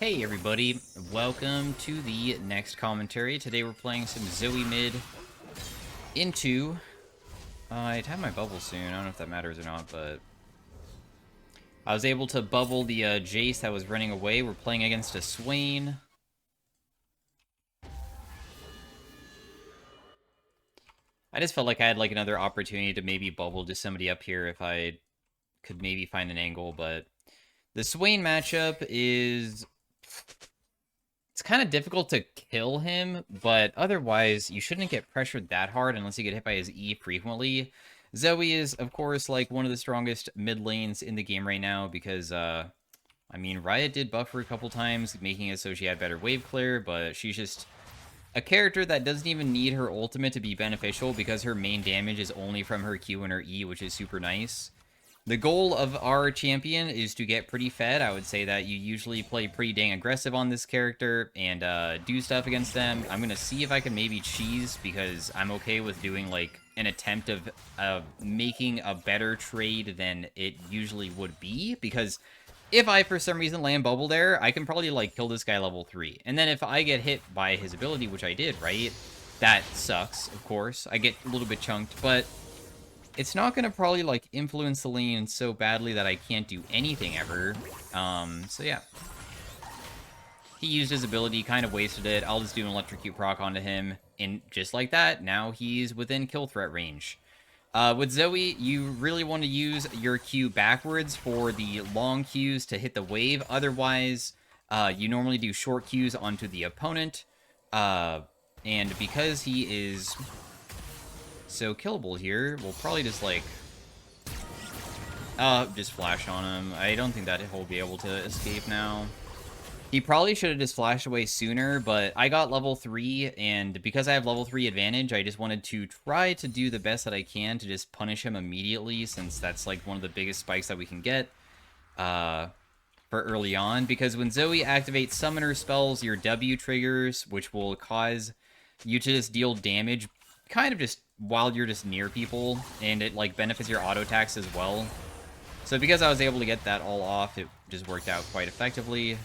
Hey everybody, welcome to the next commentary. Today we're playing some Zoe mid into... I'd have my bubble soon, I don't know if that matters or not, but... I was able to bubble the Jace that was running away. We're playing against a Swain. I just felt like I had like another opportunity to maybe bubble just somebody up here if I could maybe find an angle, but... The Swain matchup is... It's kind of difficult to kill him, but otherwise, you shouldn't get pressured that hard unless you get hit by his E frequently. Zoe is, of course, like one of the strongest mid lanes in the game right now because, I mean, Riot did buff her a couple times, making it so she had better wave clear, but she's just a character that doesn't even need her ultimate to be beneficial because her main damage is only from her Q and her E, which is super nice. The goal of our champion is to get pretty fed. I would say that you usually play pretty dang aggressive on this character and do stuff against them. I'm going to see if I can maybe cheese because I'm okay with doing like an attempt of making a better trade than it usually would be. Because if I, for some reason, land bubble there, I can probably like kill this guy level 3. And then if I get hit by his ability, which I did, right? That sucks, of course. I get a little bit chunked, but... It's not going to probably, like, influence the lane so badly that I can't do anything ever. So yeah. He used his ability, kind of wasted it. I'll just do an electrocute proc onto him. And just like that, now he's within kill threat range. With Zoe, you really want to use your Q backwards for the long Qs to hit the wave. Otherwise, you normally do short Qs onto the opponent. And because he is... so killable here, we'll probably just, like... just flash on him. I don't think that he'll be able to escape now. He probably should have just flashed away sooner, but I got level 3, and because I have level 3 advantage, I just wanted to try to do the best that I can to just punish him immediately, since that's, like, one of the biggest spikes that we can get, for early on. Because when Zoe activates summoner spells, your W triggers, which will cause you to just deal damage kind of just while you're just near people, and it like benefits your auto attacks as well. So because I was able to get that all off, it just worked out quite effectively.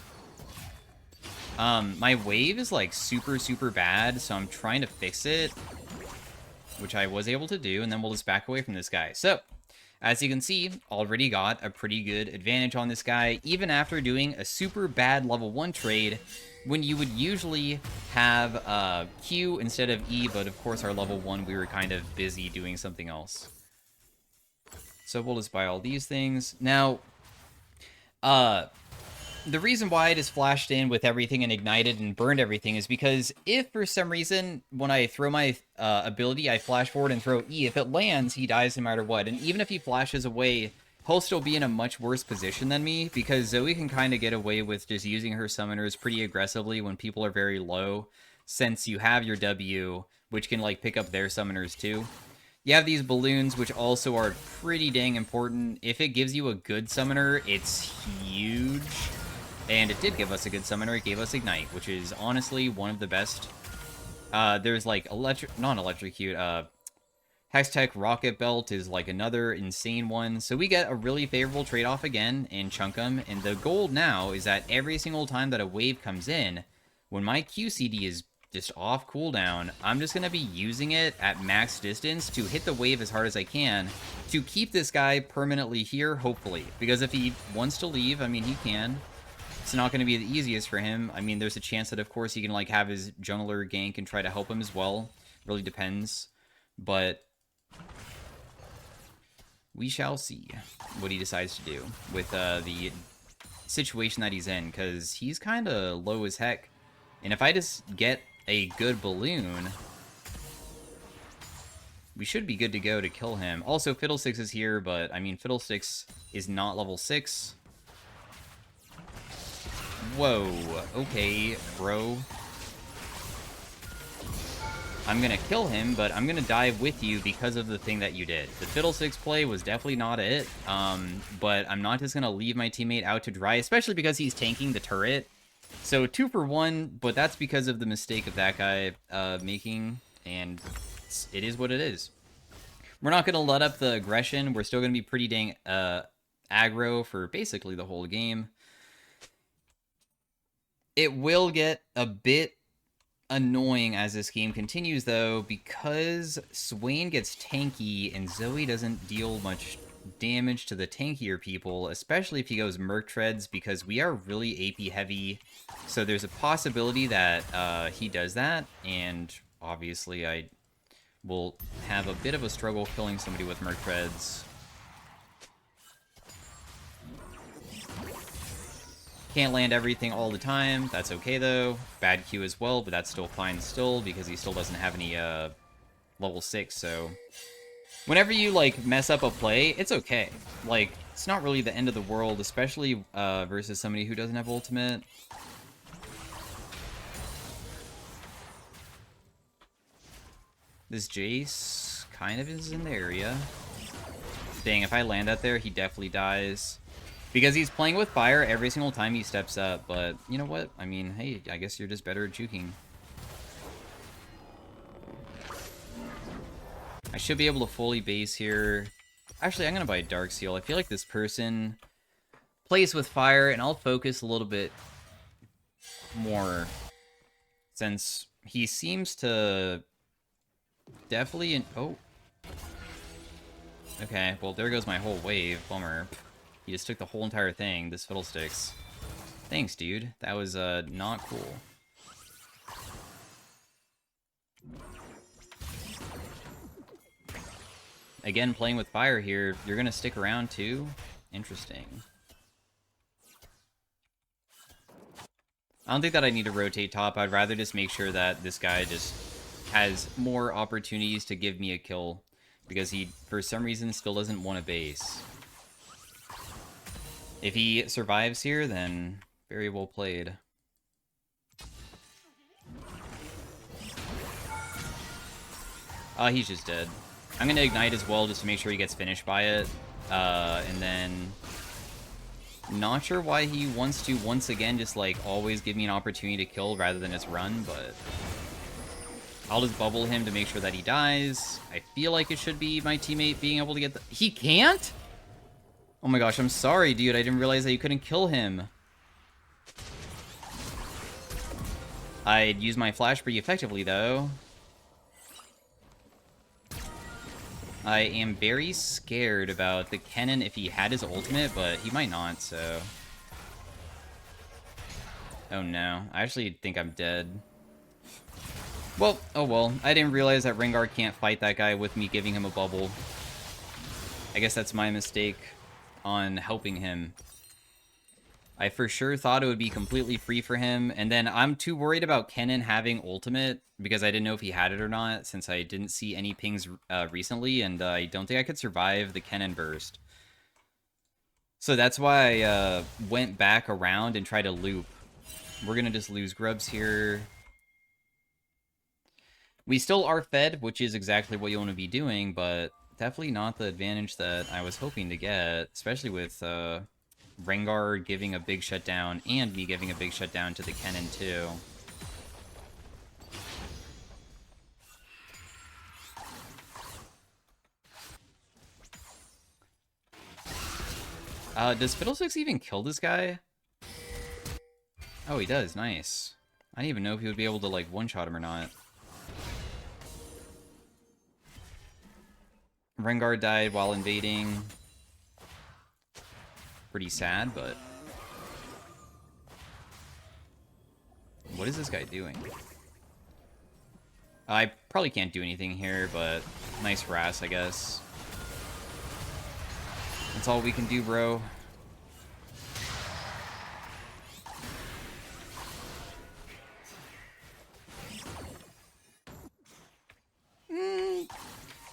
My wave is like super bad, so I'm trying to fix it, which I was able to do, and then we'll just back away from this guy. So as you can see, already got a pretty good advantage on this guy, even after doing a super bad level 1 trade, when you would usually have Q instead of E, but of course our level 1, we were kind of busy doing something else. So we'll just buy all these things. Now, the reason why it is flashed in with everything and ignited and burned everything is because if for some reason, when I throw my ability, I flash forward and throw E, if it lands, he dies no matter what. And even if he flashes away, he'll still be in a much worse position than me, because Zoe can kind of get away with just using her summoners pretty aggressively when people are very low, since you have your W, which can like pick up their summoners too. You have these balloons, which also are pretty dang important. If it gives you a good summoner, it's huge. And it did give us a good summoner. It gave us Ignite, which is honestly one of the best. There's like non-electrocute. Hextech Rocket Belt is like another insane one. So we get a really favorable trade-off again in Chunkum. And the goal now is that every single time that a wave comes in, when my QCD is just off cooldown, I'm just going to be using it at max distance to hit the wave as hard as I can to keep this guy permanently here, hopefully. Because if he wants to leave, I mean, he can. It's not going to be the easiest for him. I mean, there's a chance that, of course, he can like have his jungler gank and try to help him as well. Really depends. But we shall see what he decides to do with the situation that he's in, because he's kind of low as heck. And if I just get a good balloon, we should be good to go to kill him. Also, Fiddlesticks is here, but I mean, Fiddlesticks is not level 6. Whoa, okay, bro. I'm gonna kill him, but I'm gonna die with you because of the thing that you did. The Fiddlesticks play was definitely not it, but I'm not just gonna leave my teammate out to dry, especially because he's tanking the turret. So 2 for 1, but that's because of the mistake of that guy making, and it is what it is. We're not gonna let up the aggression. We're still gonna be pretty dang aggro for basically the whole game. It will get a bit annoying as this game continues, though, because Swain gets tanky and Zoe doesn't deal much damage to the tankier people, especially if he goes Merc Treads, because we are really AP heavy. So there's a possibility that he does that, and obviously I will have a bit of a struggle killing somebody with Merc Treads. Can't land everything all the time. That's okay, though. Bad Q as well, but that's still fine still, because he still doesn't have any level 6, so... Whenever you, like, mess up a play, it's okay. Like, it's not really the end of the world, especially versus somebody who doesn't have ultimate. This Jace kind of is in the area. Dang, if I land out there, he definitely dies. Because he's playing with fire every single time he steps up, but you know what? I mean, hey, I guess you're just better at juking. I should be able to fully base here. Actually, I'm going to buy Dark Seal. I feel like this person plays with fire, and I'll focus a little bit more. Since he seems to definitely... Oh. Okay, well, there goes my whole wave. Bummer. He just took the whole entire thing, this Fiddlesticks. Thanks, dude. That was, not cool. Again, playing with fire here. You're gonna stick around, too? Interesting. I don't think that I need to rotate top. I'd rather just make sure that this guy just has more opportunities to give me a kill. Because he, for some reason, still doesn't want to base. If he survives here, then very well played. He's just dead. I'm going to ignite as well just to make sure he gets finished by it. And then... Not sure why he wants to, once again, just, like, always give me an opportunity to kill rather than just run, but... I'll just bubble him to make sure that he dies. I feel like it should be my teammate being able to get the... He can't?! Oh my gosh, I'm sorry, dude. I didn't realize that you couldn't kill him. I'd use my flash pretty effectively, though. I am very scared about the Kennen if he had his ultimate, but he might not, so... Oh no. I actually think I'm dead. Well, oh well. I didn't realize that Rengar can't fight that guy with me giving him a bubble. I guess that's my mistake on helping him. I for sure thought it would be completely free for him, and then I'm too worried about Kennen having ultimate, because I didn't know if he had it or not, since I didn't see any pings recently, and I don't think I could survive the Kennen burst. So that's why I went back around and tried to loop. We're gonna just lose grubs here. We still are fed, which is exactly what you want to be doing, but definitely not the advantage that I was hoping to get, especially with Rengar giving a big shutdown and me giving a big shutdown to the Kennen too. Does Fiddlesticks even kill this guy? Oh, he does. Nice. I didn't even know if he would be able to, like, one-shot him or not. Rengar died while invading. Pretty sad, but... What is this guy doing? I probably can't do anything here, but nice harass, I guess. That's all we can do, bro.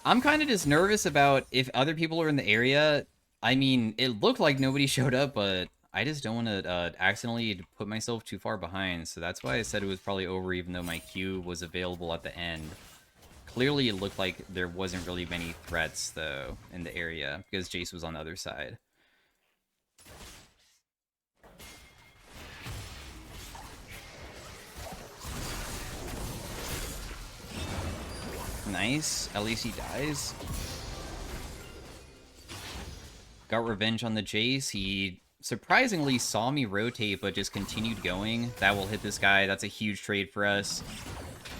I'm kind of just nervous about if other people are in the area. I mean, it looked like nobody showed up, but I just don't want to accidentally put myself too far behind. So that's why I said it was probably over, even though my Q was available at the end. Clearly, it looked like there wasn't really many threats, though, in the area, because Jace was on the other side. Nice. At least he dies. Got revenge on the Jace. He surprisingly saw me rotate, but just continued going. That will hit this guy. That's a huge trade for us.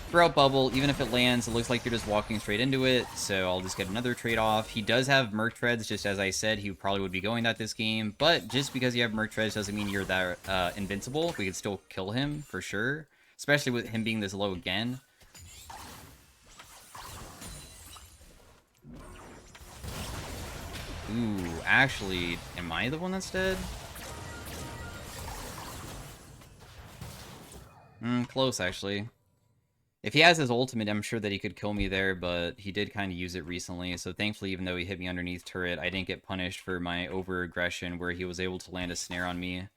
Throw out bubble, even if it lands, it looks like you're just walking straight into it, so I'll just get another trade off. He does have Merc Treads, just as I said, he probably would be going that this game, but just because you have Merc Treads doesn't mean you're that invincible. We could still kill him, for sure, especially with him being this low again. Ooh, actually, am I the one that's dead? Close, actually. If he has his ultimate, I'm sure that he could kill me there, but he did kind of use it recently, so thankfully, even though he hit me underneath turret, I didn't get punished for my over-aggression where he was able to land a snare on me.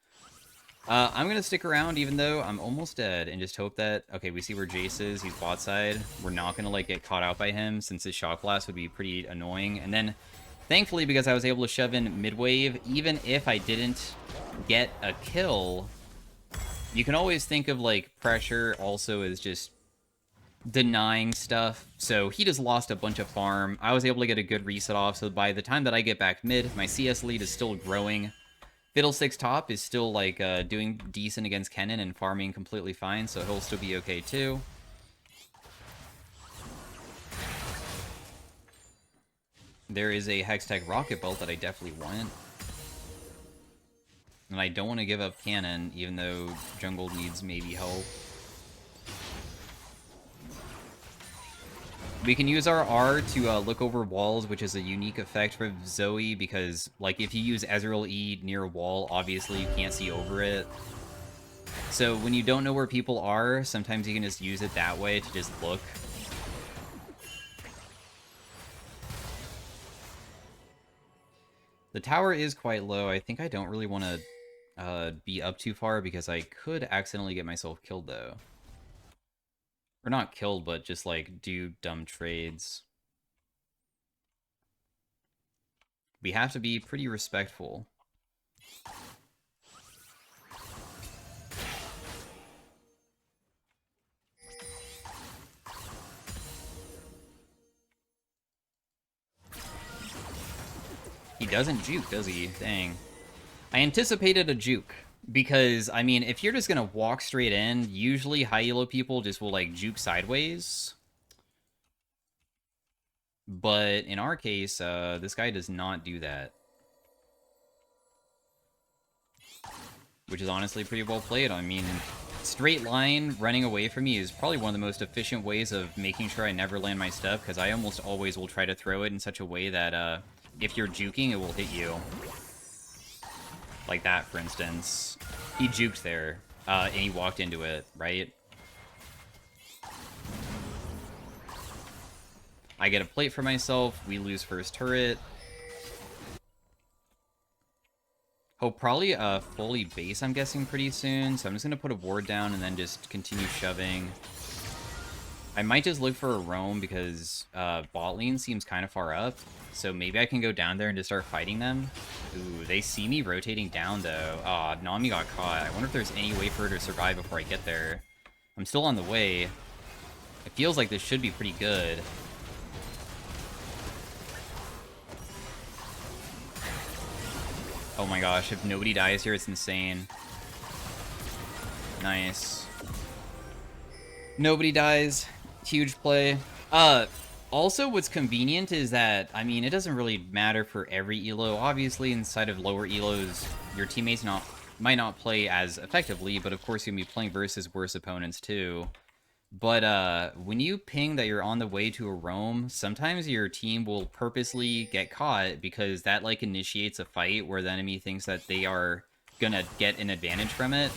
I'm going to stick around even though I'm almost dead and just hope that... Okay, we see where Jace is. He's bot side. We're not going to like get caught out by him since his Shock Blast would be pretty annoying. And then, thankfully, because I was able to shove in mid-wave, even if I didn't get a kill, you can always think of like pressure also as just denying stuff. So he just lost a bunch of farm. I was able to get a good reset off, so by the time that I get back mid, my CS lead is still growing. Fiddlesticks top is still like doing decent against Kennen and farming completely fine, so he'll still be okay too. There is a Hextech Rocket Belt that I definitely want. And I don't want to give up Cannon, even though jungle needs maybe help. We can use our R to look over walls, which is a unique effect for Zoe, because, like, if you use Ezreal E near a wall, obviously you can't see over it. So when you don't know where people are, sometimes you can just use it that way to just look. The tower is quite low. I think I don't really want to be up too far, because I could accidentally get myself killed, though. Or not killed, but just, like, do dumb trades. We have to be pretty respectful. He doesn't juke, does he? Dang. I anticipated a juke. Because, I mean, if you're just gonna walk straight in, usually high elo people just will, like, juke sideways. But in our case, this guy does not do that. Which is honestly pretty well played. I mean, straight line running away from me is probably one of the most efficient ways of making sure I never land my stuff, because I almost always will try to throw it in such a way that, if you're juking, it will hit you. Like that, for instance. He juked there, and he walked into it, right? I get a plate for myself, we lose first turret. He'll probably fully base, I'm guessing, pretty soon, so I'm just going to put a ward down and then just continue shoving. I might just look for a roam because bot lane seems kind of far up, so maybe I can go down there and just start fighting them. Ooh, they see me rotating down, though. Aw, Nami got caught. I wonder if there's any way for her to survive before I get there. I'm still on the way. It feels like this should be pretty good. Oh my gosh, if nobody dies here, it's insane. Nice. Nobody dies. Huge play. Also, what's convenient is that, I mean, it doesn't really matter for every elo. Obviously, inside of lower elos, your teammates might not play as effectively, but of course you're going to be playing versus worse opponents too. But when you ping that you're on the way to a roam, sometimes your team will purposely get caught because that, like, initiates a fight where the enemy thinks that they are gonna get an advantage from it.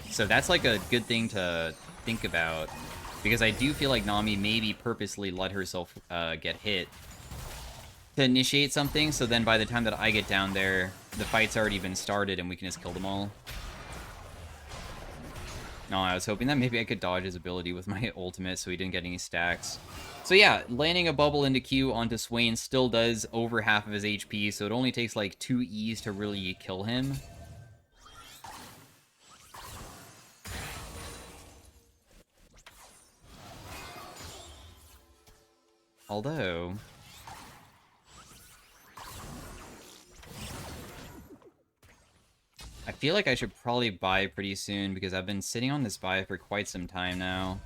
So that's, like, a good thing to think about, because I do feel like Nami maybe purposely let herself get hit to initiate something, so then by the time that I get down there, the fight's already been started and we can just kill them all. No, I was hoping that maybe I could dodge his ability with my ultimate so he didn't get any stacks. So yeah, landing a bubble into Q onto Swain still does over half of his HP, so it only takes like 2 E's to really kill him. Although... I feel like I should probably buy pretty soon because I've been sitting on this buy for quite some time now.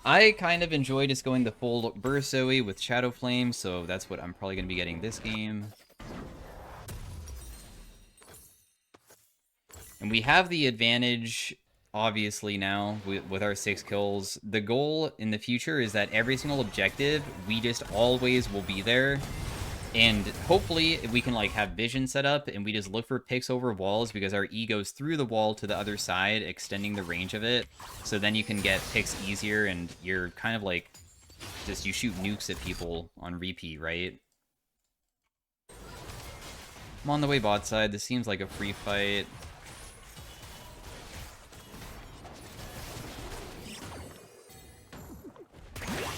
I kind of enjoy just going the full burst Zoe with Shadow Flame, so that's what I'm probably going to be getting this game. And we have the advantage, obviously, now with our 6 kills. The goal in the future is that every single objective, we just always will be there. And hopefully we can like have vision set up and we just look for picks over walls because our E goes through the wall to the other side, extending the range of it. So then you can get picks easier and you're kind of like, just you shoot nukes at people on repeat, right? I'm on the way bot side. This seems like a free fight.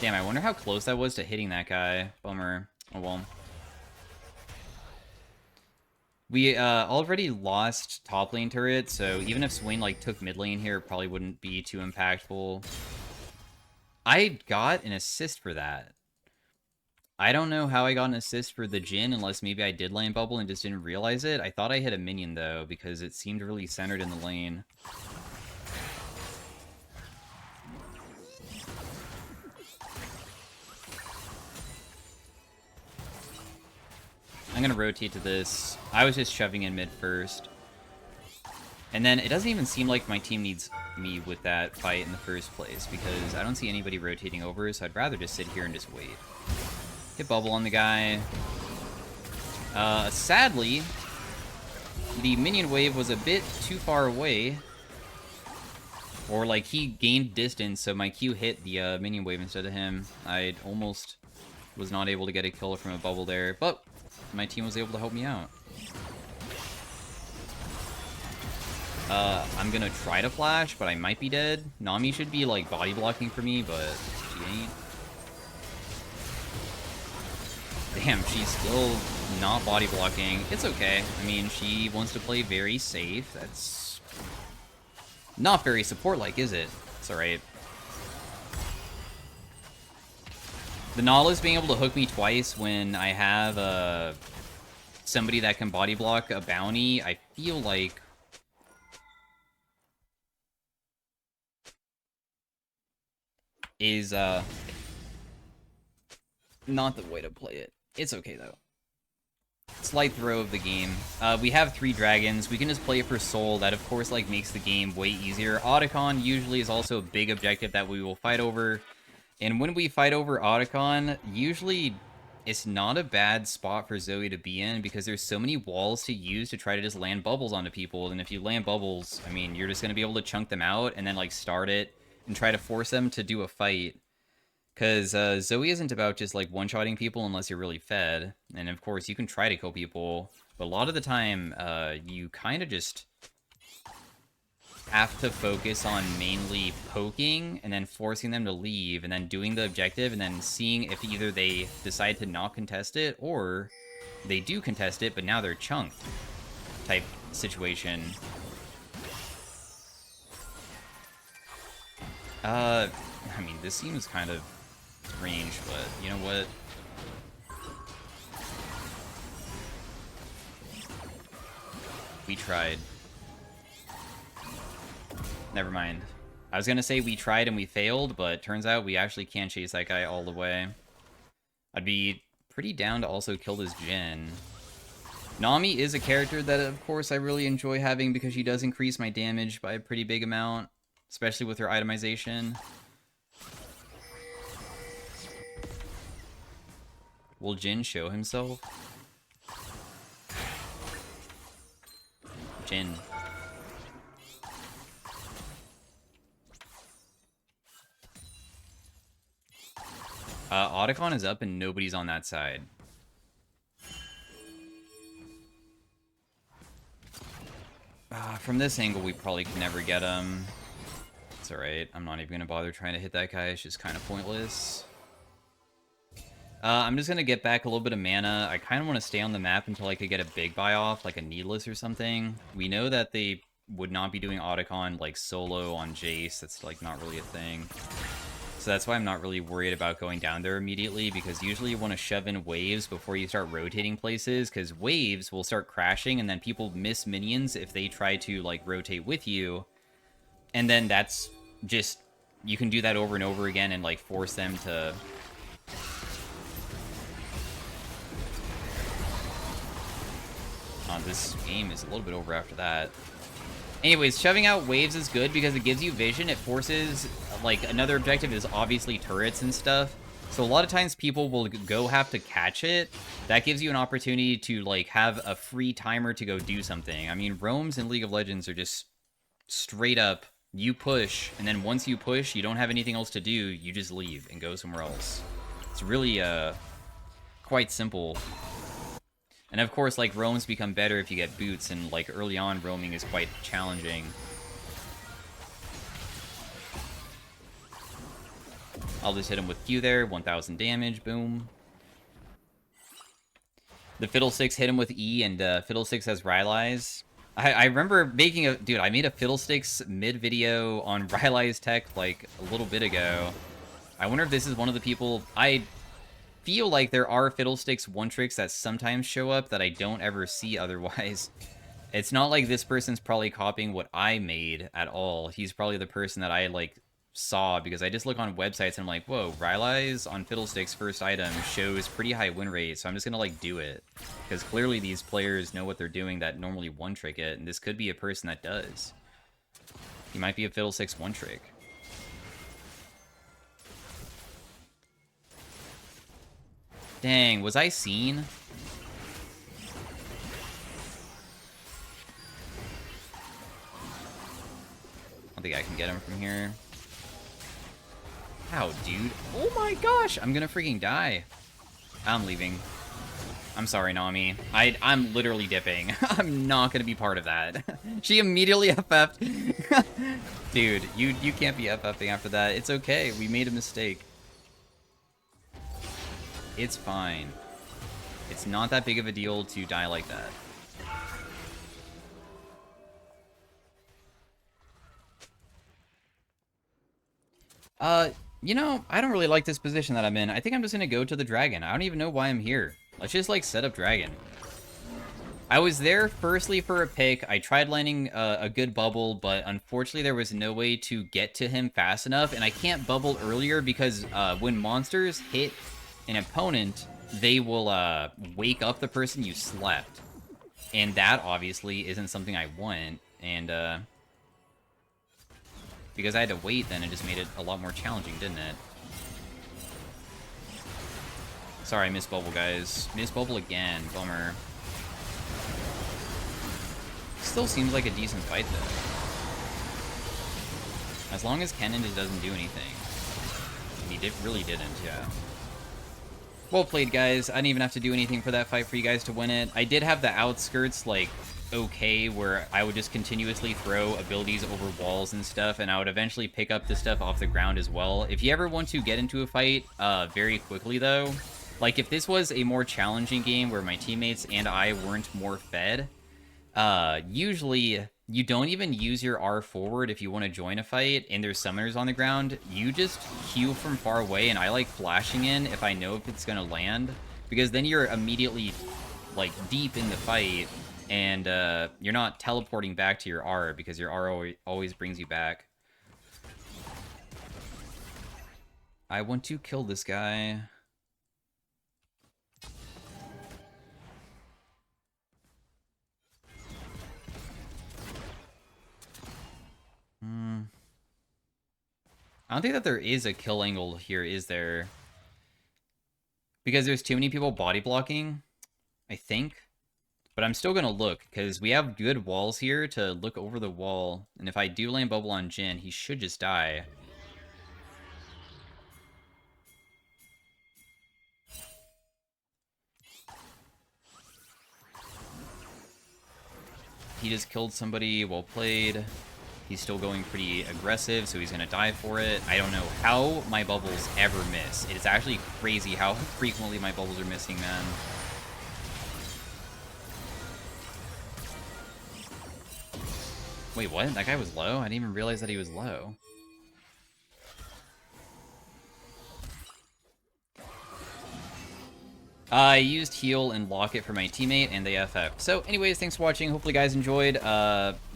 Damn, I wonder how close that was to hitting that guy. Bummer. Oh well. We already lost top lane turret, so even if Swain like took mid lane here, it probably wouldn't be too impactful. I got an assist for that. I don't know how I got an assist for the Jhin, unless maybe I did lane bubble and just didn't realize it. I thought I hit a minion, though, because it seemed really centered in the lane. I'm going to rotate to this. I was just shoving in mid first. And then it doesn't even seem like my team needs me with that fight in the first place, because I don't see anybody rotating over, so I'd rather just sit here and just wait. Hit bubble on the guy. Sadly, the minion wave was a bit too far away. Or, like, he gained distance, so my Q hit the minion wave instead of him. I almost was not able to get a kill from a bubble there, but my team was able to help me out. I'm gonna try to flash, but I might be dead. Nami should be, like, body blocking for me, but she ain't. Damn, she's still not body blocking. It's okay. I mean, she wants to play very safe. That's not very support-like, is it? It's alright. The Nautilus being able to hook me twice when I have somebody that can body block a bounty, I feel like is not the way to play it. It's okay, though. Slight throw of the game. We have 3 dragons. We can just play it for soul. That, of course, like, makes the game way easier. Otacon usually is also a big objective that we will fight over. And when we fight over Otacon, usually it's not a bad spot for Zoe to be in because there's so many walls to use to try to just land bubbles onto people. And if you land bubbles, I mean, you're just going to be able to chunk them out and then, like, start it and try to force them to do a fight. Because Zoe isn't about just, like, one-shotting people unless you're really fed. And, of course, you can try to kill people. But a lot of the time, you kind of just have to focus on mainly poking and then forcing them to leave and then doing the objective and then seeing if either they decide to not contest it or they do contest it, but now they're chunked type situation. I mean, this seems kind of strange, but you know what? We tried. Never mind. I was gonna say we tried and we failed, but turns out we actually can't chase that guy all the way. I'd be pretty down to also kill this Jhin. Nami is a character that, of course, I really enjoy having because she does increase my damage by a pretty big amount, especially with her itemization. Will Jhin show himself? Jhin. Otacon is up and nobody's on that side. From this angle, we probably could never get him. It's alright. I'm not even going to bother trying to hit that guy. It's just kind of pointless. I'm just going to get back a little bit of mana. I kind of want to stay on the map until I could get a big buy off, like a Needless or something. We know that they would not be doing Otacon, like, solo on Jace. That's, like, not really a thing. So that's why I'm not really worried about going down there immediately, because usually you want to shove in waves before you start rotating places, because waves will start crashing, and then people miss minions if they try to, like, rotate with you. And then that's just... You can do that over and over again and, like, force them to... This game is a little bit over after that. Anyways, shoving out waves is good because it gives you vision. It forces, like, another objective is obviously turrets and stuff. So a lot of times people will go have to catch it. That gives you an opportunity to, like, have a free timer to go do something. I mean, roams in League of Legends are just straight up, you push, and then once you push, you don't have anything else to do, you just leave and go somewhere else. It's really, quite simple. And of course, like, roams become better if you get boots, and, like, early on, roaming is quite challenging. I'll just hit him with Q there, 1000 damage, boom. The Fiddlesticks hit him with E, and Fiddlesticks has Rylai's. I remember making a... Dude, I made a Fiddlesticks mid-video on Rylai's tech, like, a little bit ago. I wonder if this is one of the people... I feel like there are Fiddlesticks one-tricks that sometimes show up that I don't ever see otherwise. It's not like this person's probably copying what I made at all. He's probably the person that I, like, saw, because I just look on websites and I'm like, whoa, Rylai's on Fiddlesticks first item shows pretty high win rate, so I'm just gonna, like, do it. Because clearly these players know what they're doing that normally one-trick it, and this could be a person that does. He might be a Fiddlesticks one-trick. Dang, was I seen? I don't think I can get him from here. How, dude? Oh my gosh! I'm gonna freaking die. I'm leaving. I'm sorry, Nami. I'm literally dipping. I'm not gonna be part of that. She immediately FF'd. Dude, you can't be FFing after that. It's okay. We made a mistake. It's fine. It's not that big of a deal to die like that. You know, I don't really like this position that I'm in. I think I'm just gonna go to the dragon. I don't even know why I'm here. Let's just, like, set up dragon. I was there firstly for a pick. I tried landing a good bubble, but unfortunately there was no way to get to him fast enough, and I can't bubble earlier because when monsters hit an opponent, they will wake up the person you slept. And that obviously isn't something I want, and because I had to wait then, it just made it a lot more challenging, didn't it? Sorry, I missed bubble, guys. Missed bubble again. Bummer. Still seems like a decent fight, though. As long as Kennen just doesn't do anything. And he really didn't, yeah. Well played, guys. I didn't even have to do anything for that fight for you guys to win it. I did have the outskirts, like, okay, where I would just continuously throw abilities over walls and stuff, and I would eventually pick up the stuff off the ground as well. If you ever want to get into a fight very quickly, though, like, if this was a more challenging game where my teammates and I weren't more fed, usually you don't even use your R forward if you want to join a fight and there's summoners on the ground. You just Q from far away, and I like flashing in if I know if it's gonna land, because then you're immediately, like, deep in the fight, and you're not teleporting back to your R, because your R always brings you back. I want to kill this guy. I don't think that there is a kill angle here, is there? Because there's too many people body blocking, I think. But I'm still gonna look, because we have good walls here to look over the wall. And if I do land bubble on Jhin, he should just die. He just killed somebody, well played. He's still going pretty aggressive, so he's going to die for it. I don't know how my bubbles ever miss. It is actually crazy how frequently my bubbles are missing, man. Wait, what? That guy was low? I didn't even realize that he was low. I used heal and lock it for my teammate, and they FF. So anyways, thanks for watching. Hopefully you guys enjoyed.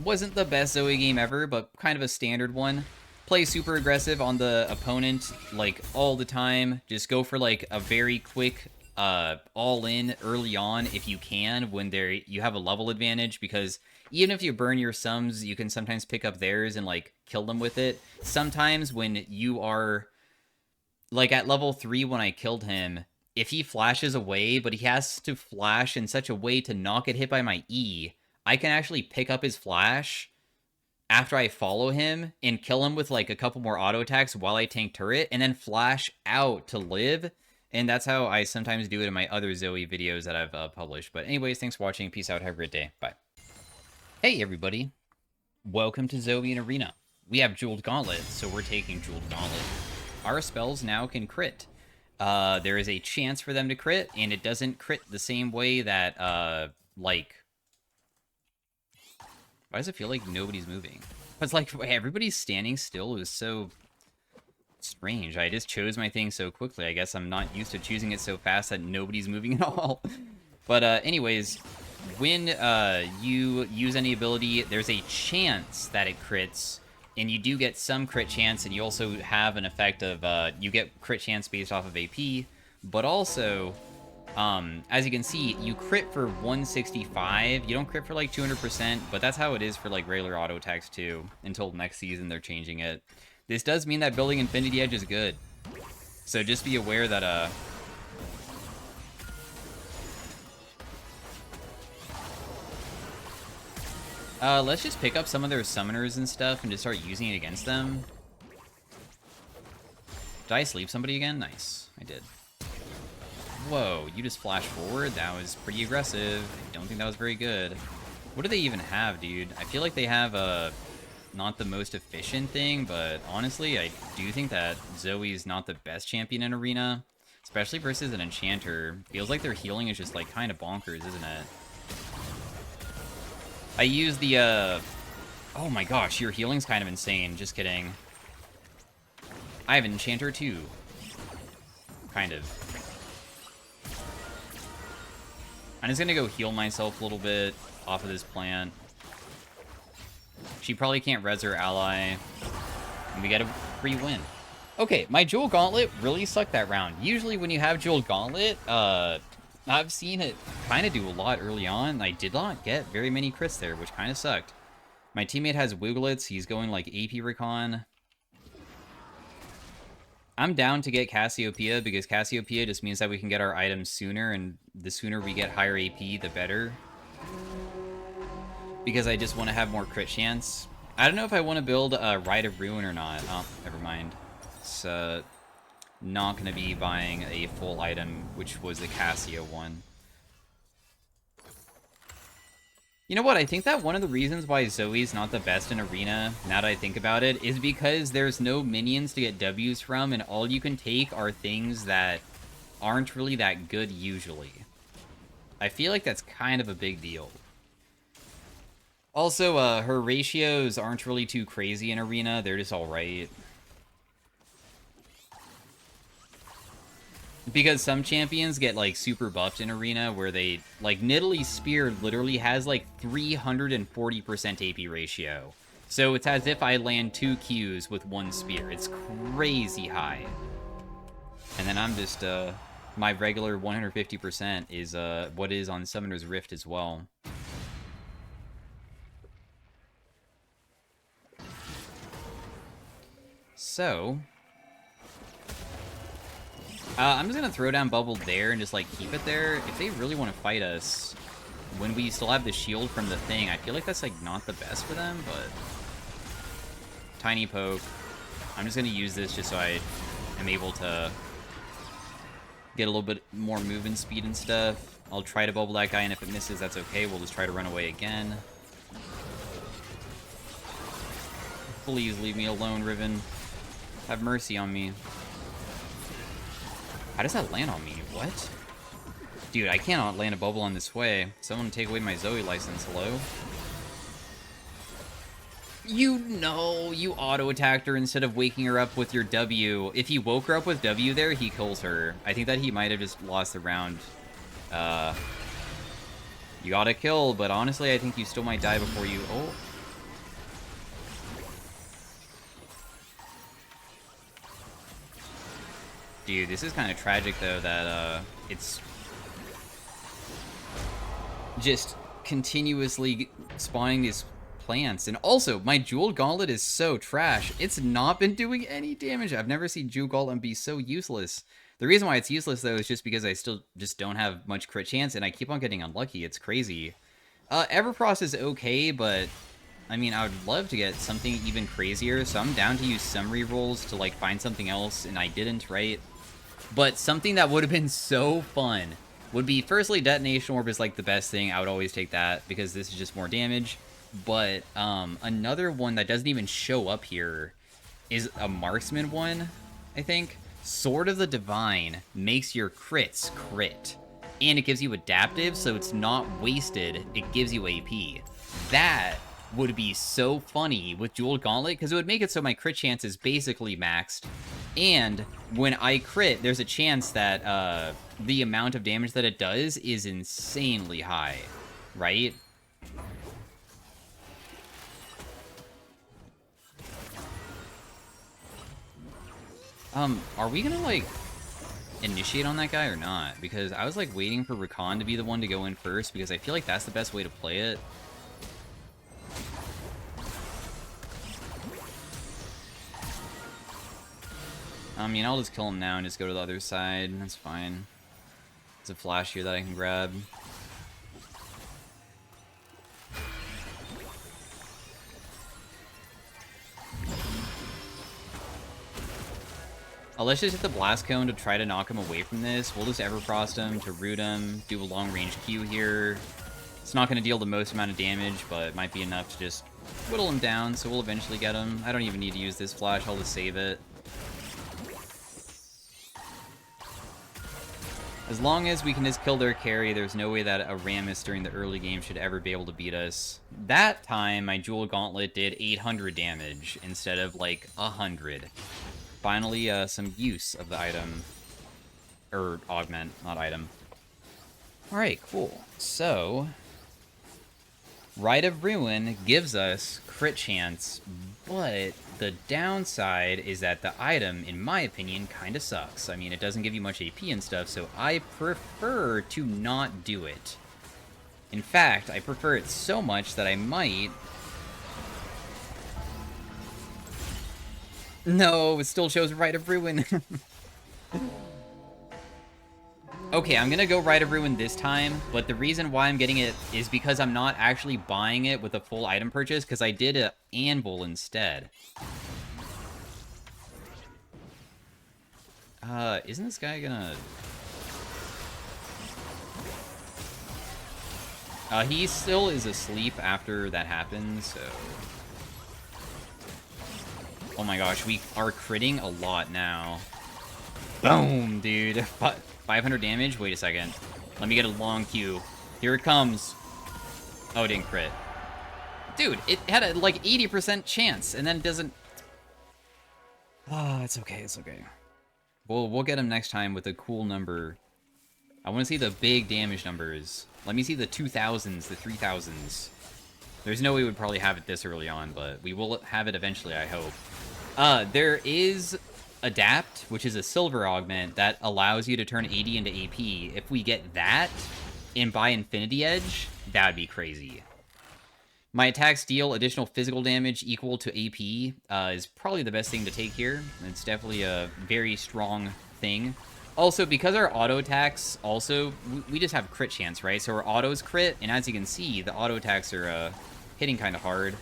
Wasn't the best Zoe game ever, but kind of a standard one. Play super aggressive on the opponent, like, all the time. Just go for, like, a very quick all-in early on if you can, when you have a level advantage, because even if you burn your sums, you can sometimes pick up theirs and, like, kill them with it. Sometimes when you are, like, at level 3 when I killed him, if he flashes away, but he has to flash in such a way to not get hit by my E, I can actually pick up his flash after I follow him and kill him with, like, a couple more auto attacks while I tank turret, and then flash out to live. And that's how I sometimes do it in my other Zoe videos that I've published. But anyways, thanks for watching. Peace out. Have a great day. Bye. Hey, everybody. Welcome to Zoe in Arena. We have Jeweled Gauntlet, so we're taking Jeweled Gauntlet. Our spells now can crit. There is a chance for them to crit, and it doesn't crit the same way that, like... Why does it feel like nobody's moving? It's like, everybody's standing still. It was so strange. I just chose my thing so quickly. I guess I'm not used to choosing it so fast that nobody's moving at all. But, anyways, when you use any ability, there's a chance that it crits, and you do get some crit chance, and you also have an effect of, you get crit chance based off of AP, but also, as you can see, you crit for 165, you don't crit for, like, 200%, but that's how it is for, like, regular auto attacks, too, until next season they're changing it. This does mean that building Infinity Edge is good, so just be aware that, let's just pick up some of their summoners and stuff and just start using it against them. Did I sleep somebody again? Nice. I did. Whoa, you just flashed forward? That was pretty aggressive. I don't think that was very good. What do they even have, dude? I feel like they have not the most efficient thing, but honestly, I do think that Zoe's not the best champion in Arena, especially versus an Enchanter. Feels like their healing is just, like, kind of bonkers, isn't it? I use the, oh my gosh, your healing's kind of insane. Just kidding. I have an Enchanter too. Kind of. I'm just gonna go heal myself a little bit off of this plant. She probably can't res her ally. And we get a free win. Okay, my Jewel Gauntlet really sucked that round. Usually when you have Jewel Gauntlet, I've seen it kind of do a lot early on. I did not get very many crits there, which kind of sucked. My teammate has Wigglets. He's going, like, AP Recon. I'm down to get Cassiopeia, because Cassiopeia just means that we can get our items sooner, and the sooner we get higher AP, the better. Because I just want to have more crit chance. I don't know if I want to build a Rite of Ruin or not. Oh, never mind. It's, not going to be buying a full item, which was the Cassio one. You know what? I think that one of the reasons why Zoe's not the best in Arena, now that I think about it, is because there's no minions to get W's from, and all you can take are things that aren't really that good usually. I feel like that's kind of a big deal. Also, her ratios aren't really too crazy in Arena. They're just alright. Because some champions get, like, super buffed in Arena, where they, like, Nidalee's Spear literally has, like, 340% AP ratio. So it's as if I land 2 Qs with 1 Spear. It's crazy high. And then I'm just, my regular 150% is, what is on Summoner's Rift as well. So... I'm just gonna throw down Bubble there and just, like, keep it there. If they really want to fight us when we still have the shield from the thing, I feel like that's, like, not the best for them, but... Tiny Poke. I'm just gonna use this just so I am able to get a little bit more movement speed and stuff. I'll try to bubble that guy, and if it misses, that's okay. We'll just try to run away again. Please leave me alone, Riven. Have mercy on me. How does that land on me? What? Dude, I cannot land a bubble on this way. Someone take away my Zoe license, hello? You know, you auto-attacked her instead of waking her up with your W. If he woke her up with W there, he kills her. I think that he might have just lost the round You gotta kill, but honestly, I think you still might die before you... Oh. Dude, this is kind of tragic, though, that, it's... just continuously spawning these plants. And also, my Jewel Gauntlet is so trash. It's not been doing any damage. I've never seen Jewel Gauntlet be so useless. The reason why it's useless, though, is just because I still just don't have much crit chance, and I keep on getting unlucky. It's crazy. Everfrost is okay, but... I mean, I would love to get something even crazier, so I'm down to use some rerolls to, like, find something else, and I didn't, right? But something that would have been so fun would be, firstly, Detonation Orb is, like, the best thing. I would always take that, because this is just more damage. But, another one that doesn't even show up here is a Marksman one, I think. Sword of the Divine makes your crits crit. And it gives you adaptive, so it's not wasted. It gives you AP. That would be so funny with Jewel Gauntlet, because it would make it so my crit chance is basically maxed. And when I crit, there's a chance that the amount of damage that it does is insanely high, right? Are we gonna, like, initiate on that guy or not? Because I was, like, waiting for Rakan to be the one to go in first, because I feel like that's the best way to play it. I mean, I'll just kill him now and just go to the other side. That's fine. There's a flash here that I can grab. Let's just hit the Blast Cone to try to knock him away from this. We'll just Everfrost him to root him, do a long-range Q here. It's not going to deal the most amount of damage, but it might be enough to just whittle him down, so we'll eventually get him. I don't even need to use this flash, I'll just save it. As long as we can just kill their carry, there's no way that a Rammus during the early game should ever be able to beat us. That time, my Jewel Gauntlet did 800 damage instead of, like, 100. Finally, some use of the item. Or augment, not item. Alright, cool. So, Rite of Ruin gives us crit chance, but the downside is that the item, in my opinion, kind of sucks. I mean, it doesn't give you much AP and stuff, so I prefer to not do it. In fact, I prefer it so much that I might... No, it still shows Rite of Ruin. Okay, I'm gonna go Rite of Ruin this time, but the reason why I'm getting it is because I'm not actually buying it with a full item purchase, because I did an Anvil instead. Isn't this guy gonna... he still is asleep after that happens, so... Oh my gosh, we are critting a lot now. Boom, dude. 500 damage? Wait a second. Let me get a long Q. Here it comes. Oh, it didn't crit. Dude, it had a, like, 80% chance, and then it doesn't... Ah, it's okay, it's okay. We'll get him next time with a cool number. I want to see the big damage numbers. Let me see the 2000s, the 3000s. There's no way we'd probably have it this early on, but we will have it eventually, I hope. There is Adapt, which is a silver augment that allows you to turn 80 into AP. If we get that and buy Infinity Edge, that would be crazy. My attacks deal additional physical damage equal to AP is probably the best thing to take here. It's definitely a very strong thing. Also, because our auto attacks also, we just have crit chance, right? So our autos crit, and as you can see, the auto attacks are hitting kind of hard.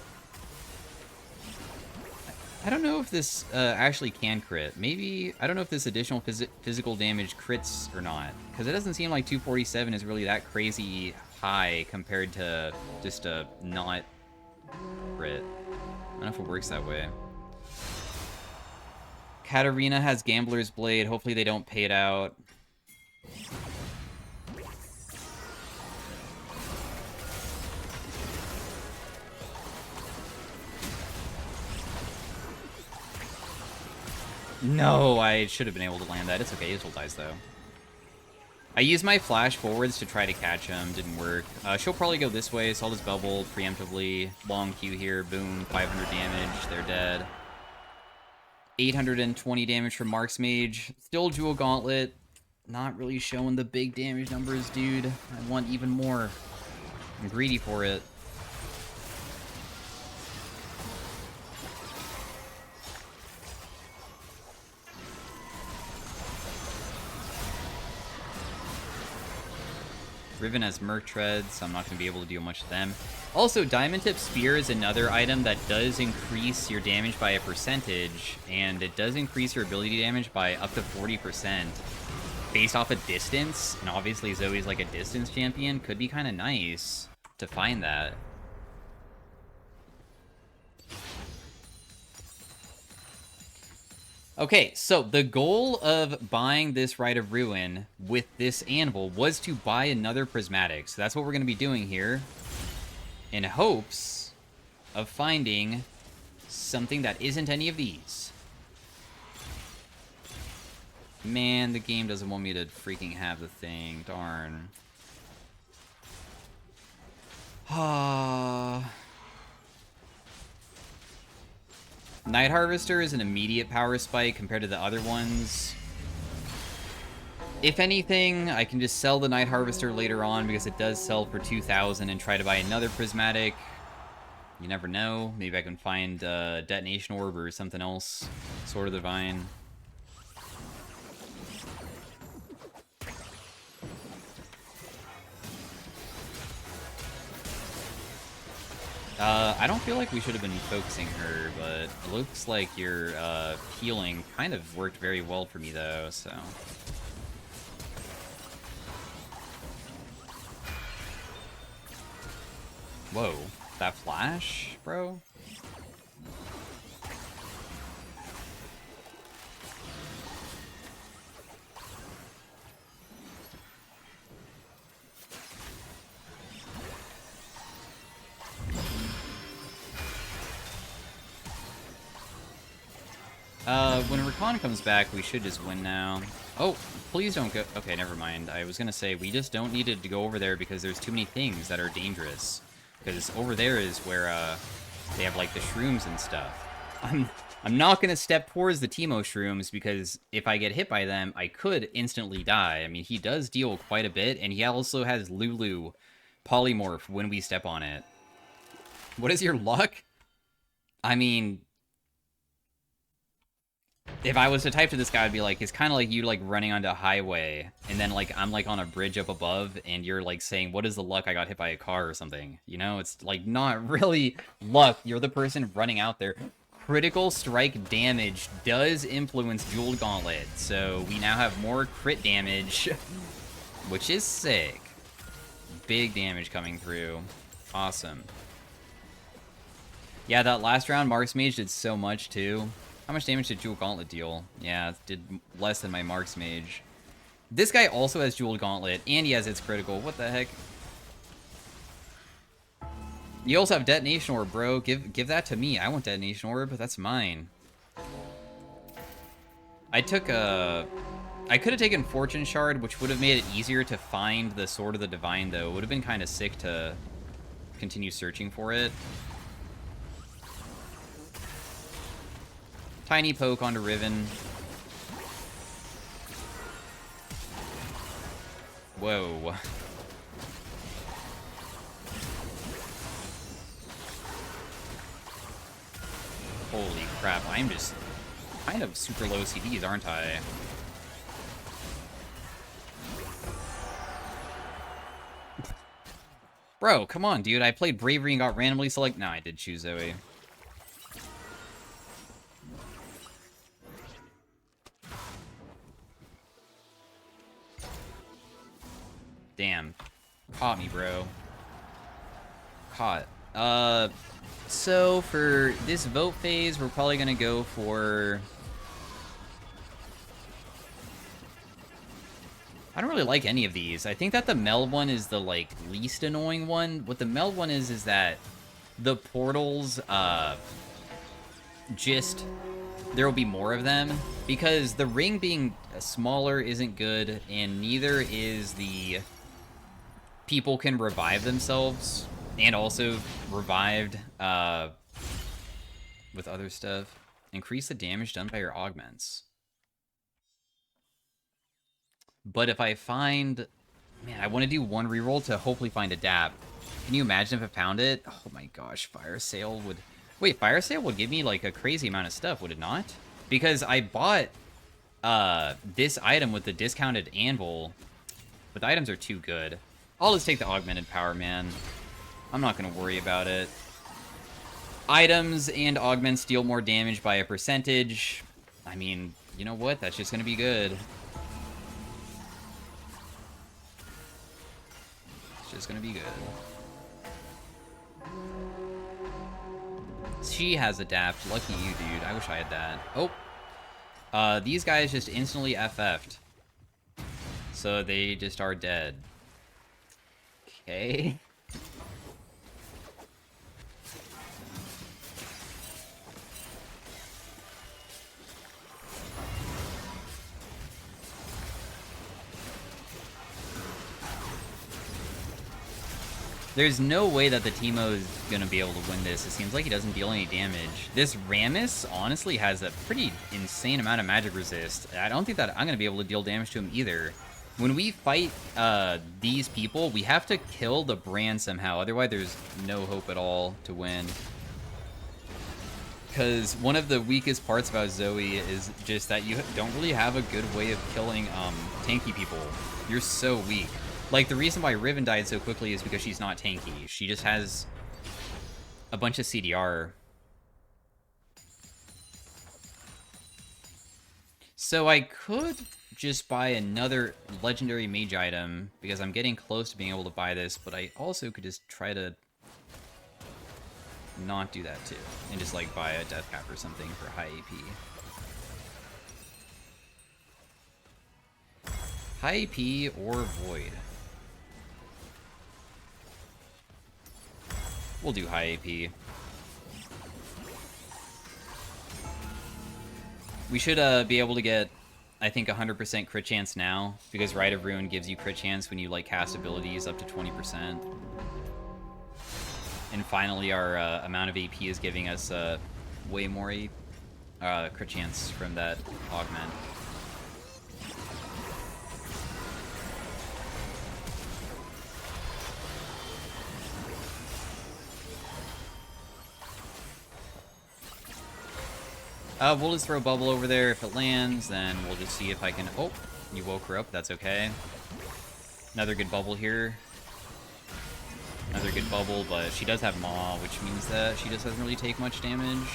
I don't know if this actually can crit. Maybe, I don't know if this additional physical damage crits or not. Because it doesn't seem like 247 is really that crazy high compared to just a not crit. I don't know if it works that way. Katarina has Gambler's Blade. Hopefully they don't pay it out. No, I should have been able to land that. It's okay, Israel dies though. I used my flash forwards to try to catch him. Didn't work. She'll probably go this way, so I'll just bubble preemptively. Long Q here. Boom. 500 damage. They're dead. 820 damage from Mark's Mage. Still Jewel Gauntlet. Not really showing the big damage numbers, dude. I want even more. I'm greedy for it. Riven has Merc Treads, so I'm not going to be able to do much to them. Also, Diamond Tip Spear is another item that does increase your damage by a percentage, and it does increase your ability damage by up to 40% based off a distance, and obviously Zoe's like a distance champion. Could be kind of nice to find that. Okay, so the goal of buying this Rite of Ruin with this Anvil was to buy another Prismatic. So that's what we're going to be doing here, in hopes of finding something that isn't any of these. Man, the game doesn't want me to freaking have the thing. Darn. Ah. Night Harvester is an immediate power spike compared to the other ones. If anything, I can just sell the Night Harvester later on because it does sell for 2,000 and try to buy another Prismatic. You never know. Maybe I can find Detonation Orb or something else. Sword of the Divine. I don't feel like we should have been focusing her, but it looks like your healing kind of worked very well for me, though, so... Whoa, that flash, bro? When Rakan comes back, we should just win now. Oh, please don't go... Okay, never mind. I was gonna say, we just don't need to go over there because there's too many things that are dangerous. Because over there is where, they have, like, the shrooms and stuff. I'm not gonna step towards the Teemo shrooms because if I get hit by them, I could instantly die. I mean, he does deal quite a bit, and he also has Lulu polymorph when we step on it. What is your luck? I mean... If I was to type to this guy, I'd be like, it's kind of like you, like, running onto a highway, and then, like, I'm, like, on a bridge up above, and you're, like, saying, what is the luck I got hit by a car or something? You know, it's, like, not really luck. You're the person running out there. Critical strike damage does influence Jeweled Gauntlet, so we now have more crit damage, which is sick. Big damage coming through. Awesome. Yeah, that last round, Mark's Mage did so much, too. How much damage did Jewel Gauntlet deal? Yeah, it did less than my Mark's Mage. This guy also has Jewel Gauntlet, and he has its critical. What the heck? You also have Detonation Orb, bro. Give that to me. I want Detonation Orb. That's mine. I took a... I could have taken Fortune Shard, which would have made it easier to find the Sword of the Divine, though. It would have been kind of sick to continue searching for it. Tiny poke onto Riven. Whoa. Holy crap, I'm just kind of super low CDs, aren't I? Bro, come on, dude. I played Bravery and got randomly selected. Nah, I did choose Zoe. Damn. Caught me, bro. Caught. So for this vote phase, we're probably gonna go for... I don't really like any of these. I think that the Meld one is the, like, least annoying one. What the Meld one is that the portals, just there will be more of them, because the ring being smaller isn't good, and neither is the people can revive themselves, and also revived with other stuff. Increase the damage done by your augments. But if I find... Man, I want to do one reroll to hopefully find a dap. Can you imagine if I found it? Oh my gosh, Fire Sale would... Wait, Fire Sale would give me, like, a crazy amount of stuff, would it not? Because I bought this item with the discounted anvil, but the items are too good. I'll just take the augmented power, man. I'm not going to worry about it. Items and augments deal more damage by a percentage. I mean, you know what? That's just going to be good. It's just going to be good. She has adapt. Lucky you, dude. I wish I had that. Oh. These guys just instantly FF'd. So they just are dead. Okay. There's no way that the Teemo is going to be able to win this. It seems like he doesn't deal any damage. This Rammus honestly has a pretty insane amount of magic resist. I don't think that I'm going to be able to deal damage to him either. When we fight these people, we have to kill the brand somehow. Otherwise, there's no hope at all to win. Because one of the weakest parts about Zoe is just that you don't really have a good way of killing tanky people. You're so weak. Like, the reason why Riven died so quickly is because she's not tanky. She just has a bunch of CDR. So I could just buy another legendary mage item, because I'm getting close to being able to buy this, but I also could just try to not do that too, and just like buy a death cap or something for high AP. High AP or Void. We'll do high AP. We should be able to get, I think, 100% crit chance now, because Rite of Ruin gives you crit chance when you like cast abilities up to 20%. And finally, our amount of AP is giving us way more crit chance from that augment. We'll just throw a bubble over there. If it lands, then we'll just see if I can... Oh, you woke her up. That's okay. Another good bubble here. Another good bubble, but she does have Maw, which means that she just doesn't really take much damage.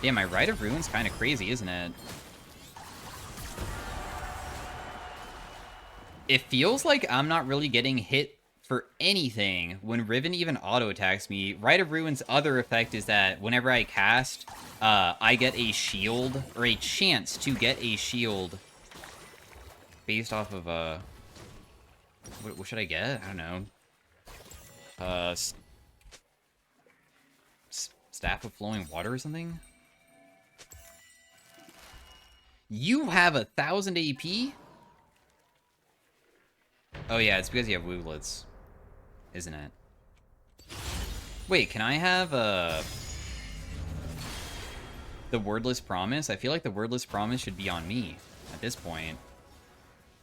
Damn, my Rite of Ruin's kind of crazy, isn't it? It feels like I'm not really getting hit for anything when Riven even auto-attacks me. Rite of Ruin's other effect is that whenever I cast, I get a shield, or a chance to get a shield based off of, what should I get? I don't know. Staff of Flowing Water or something? You have 1,000 AP? Oh yeah, it's because you have Wooglets, isn't it? Wait, can I have the Wordless Promise? I feel like the Wordless Promise should be on me at this point.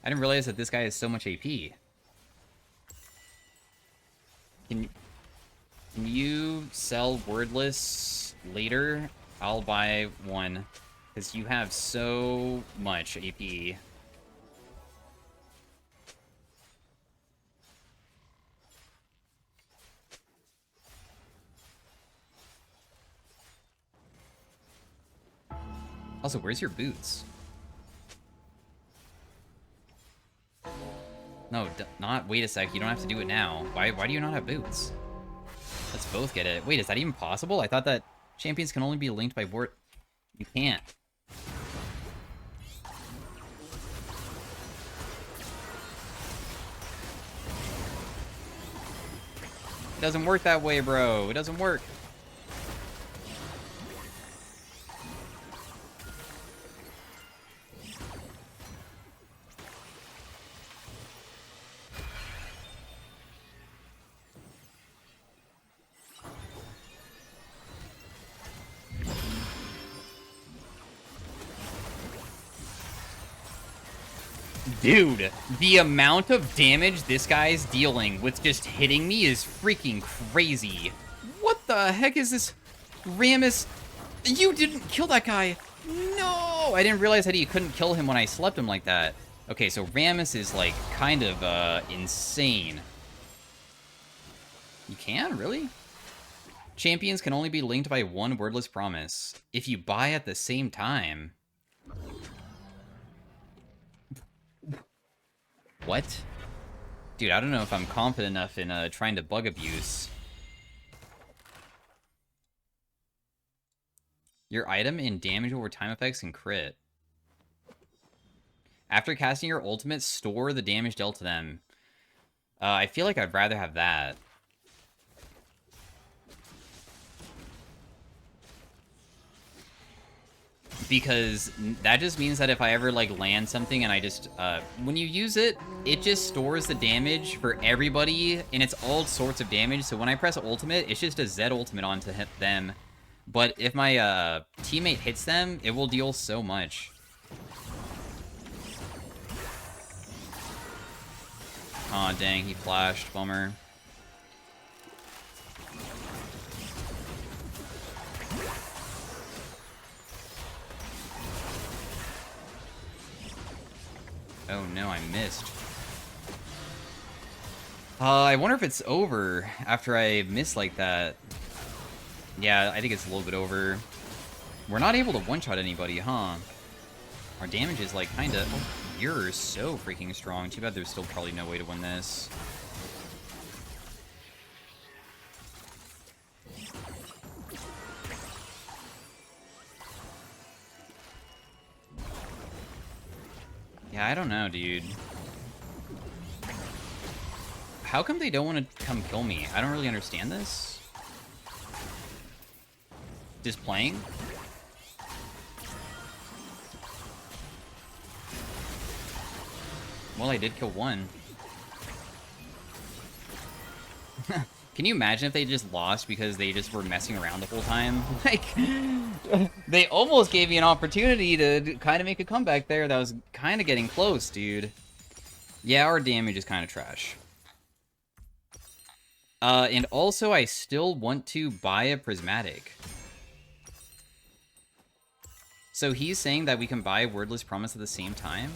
I didn't realize that this guy has so much AP. Can you sell Wordless later? I'll buy one, because you have so much AP. Also, where's your boots? No, not wait a sec. You don't have to do it now. Why do you not have boots? Let's both get it. Wait, is that even possible? I thought that champions can only be linked by board. You can't. It doesn't work that way, bro. It doesn't work. Dude, the amount of damage this guy's dealing with just hitting me is freaking crazy. What the heck is this? Rammus, you didn't kill that guy. No, I didn't realize that he couldn't kill him when I slept him like that. Okay, so Rammus is like kind of insane. You can? Really? Champions can only be linked by one wordless promise. If you buy at the same time... What? Dude, I don't know if I'm confident enough in trying to bug abuse. Your item in damage over time effects and crit. After casting your ultimate, store the damage dealt to them. I feel like I'd rather have that. Because that just means that if I ever, like, land something and I just, when you use it, it just stores the damage for everybody, and it's all sorts of damage, so when I press ultimate, it's just a Z ultimate onto hit them. But if my, teammate hits them, it will deal so much. Aw, dang, he flashed. Bummer. Oh no, I missed. I wonder if it's over after I miss like that. Yeah, I think it's a little bit over. We're not able to one-shot anybody, huh? Our damage is like kinda... Oh, you're so freaking strong. Too bad there's still probably no way to win this. Yeah, I don't know, dude. How come they don't want to come kill me? I don't really understand this. Just playing? Well, I did kill one. Can you imagine if they just lost because they just were messing around the whole time? Like, they almost gave me an opportunity to kind of make a comeback there. That was kind of getting close, dude. Yeah, our damage is kind of trash. And also, I still want to buy a prismatic. So he's saying that we can buy Wordless Promise at the same time?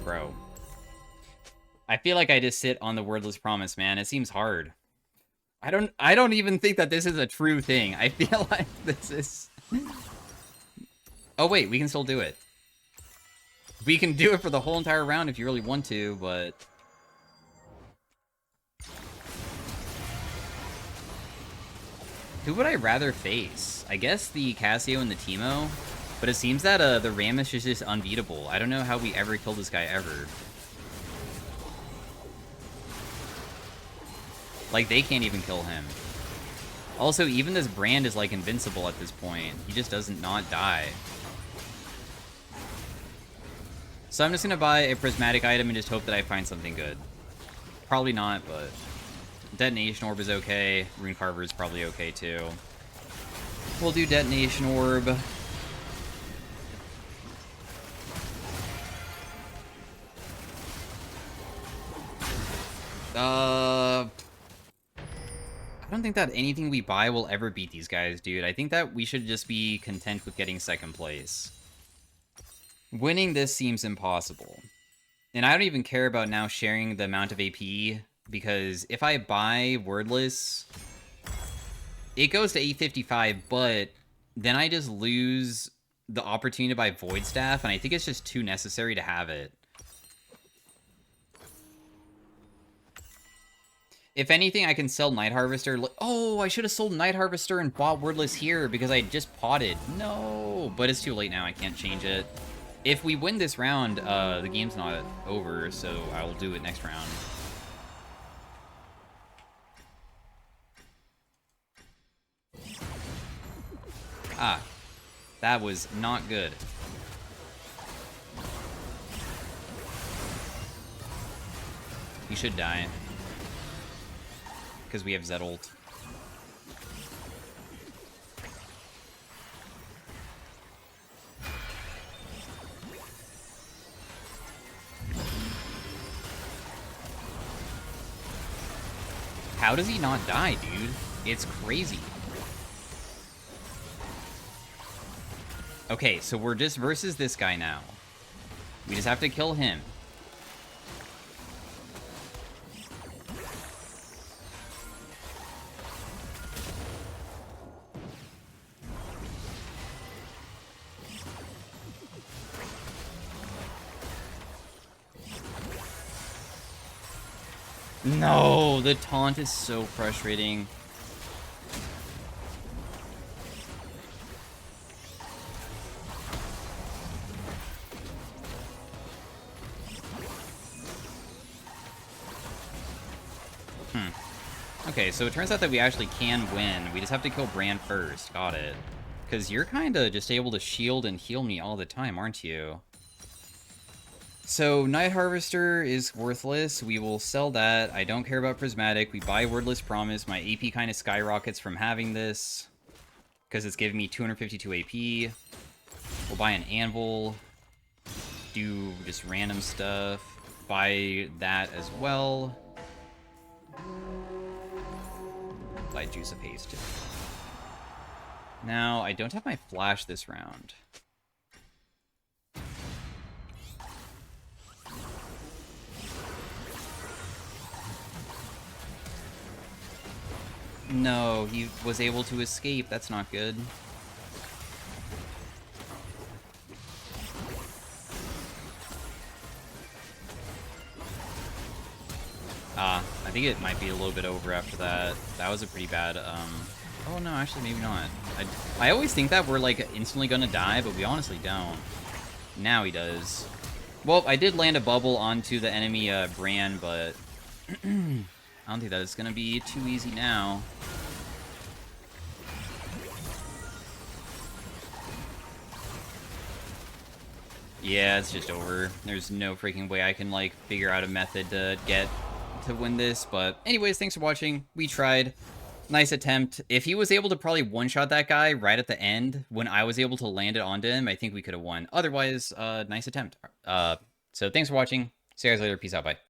Bro. I feel like I just sit on the Wordless Promise, man. It seems hard. I don't even think that this is a true thing. I feel like this is... Oh wait, we can still do it. We can do it for the whole entire round if you really want to, but... Who would I rather face? I guess the Casio and the Teemo, but it seems that the Rammus is just unbeatable. I don't know how we ever killed this guy ever. Like, they can't even kill him. Also, even this brand is, like, invincible at this point. He just doesn't not die. So I'm just gonna buy a prismatic item and just hope that I find something good. Probably not, but... Detonation Orb is okay. Rune Carver is probably okay, too. We'll do Detonation Orb. I don't think that anything we buy will ever beat these guys, dude. I think that we should just be content with getting second place. Winning this seems impossible. And I don't even care about now sharing the amount of AP, because if I buy Wordless, it goes to 855, but then I just lose the opportunity to buy Void Staff, and I think it's just too necessary to have it. If anything, I can sell Night Harvester. Oh, I should have sold Night Harvester and bought Wordless here because I just potted. No, but it's too late now. I can't change it. If we win this round, the game's not over, so I will do it next round. That was not good. He should die. Because we have Zed ult. How does he not die, dude? It's crazy. Okay, so we're just versus this guy now. We just have to kill him. No, the taunt is so frustrating. Okay, so it turns out that we actually can win. We just have to kill Brand first. Got it. Because you're kind of just able to shield and heal me all the time, aren't you? So, Night Harvester is worthless. We will sell that. I don't care about Prismatic. We buy Wordless Promise. My AP kind of skyrockets from having this. Because it's giving me 252 AP. We'll buy an Anvil. Do just random stuff. Buy that as well. Buy Juice of Haste. Now, I don't have my Flash this round. No, he was able to escape. That's not good. I think it might be a little bit over after that. That was a pretty bad, Oh, no, actually, maybe not. I always think that we're, like, instantly gonna die, but we honestly don't. Now he does. Well, I did land a bubble onto the enemy, Bran, but... I don't think that it's gonna be too easy now. Yeah, it's just over. There's no freaking way I can, like, figure out a method to get to win this. But anyways, thanks for watching. We tried. Nice attempt. If he was able to probably one-shot that guy right at the end, when I was able to land it onto him, I think we could have won. Otherwise, nice attempt. So thanks for watching. See you guys later. Peace out. Bye.